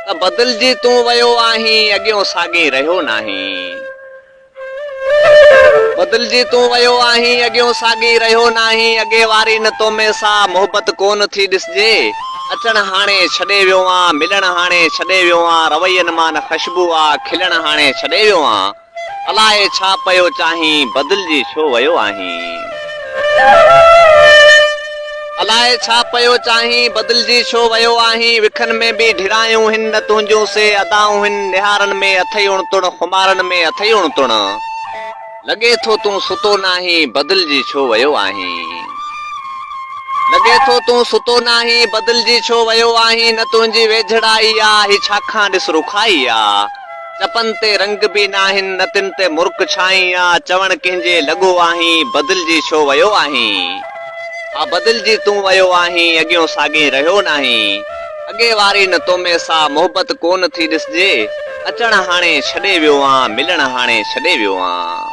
त बदिलजी तूं वियो आहीं अॻियों साॻी रहियो नाहीं। बदिलजी तूं वियो आहीं अॻियों साॻी रहियो नाहीं। अॻे वारी न तो में सां मोहबत कोन थी ॾिसजे। अचण हाणे छॾे वियो आं, मिलण हाणे छॾे वियो आं, रवैयनि मां न ख़ुशबू आ, खिलण हाणे छॾे वियो आं। अलाए छा पियो चाहीं, बदिलजी छो वियो आहीं। अलाए छा पियो चाहीं, बदिलजी छो वियो आहीं। विखनि में बि ढिरायूं हिन न तुंहिंजूं से अदाऊं हिन। निहारनि में अथई उणतुण, खुमारनि में अथई उणतुण। लॻे थो तूं सुतो नाहीं, बदिलजी छो वियो आहीं। लॻे थो तूं सुतो नाहीं, बदिलजी छो वियो आहीं। न तुंहिंजी वेझड़ाई आ, ही छाखां ॾिस रुखाई आ। चपनि ते रंग बि नाहिनि, न तिन ते मुर्क छाई आ। चवण कंहिंजे लॻो आहीं, बदिलजी छो वियो आहीं। हा बदिलजी तूं वियो आहीं अॻियों साॻी रहियो नाहीं। अॻे वारी न तो में सां मोहबत कोन थी ॾिसजे। अचण हाणे छॾे वियो आं, मिलण हाणे छॾे वियो आं।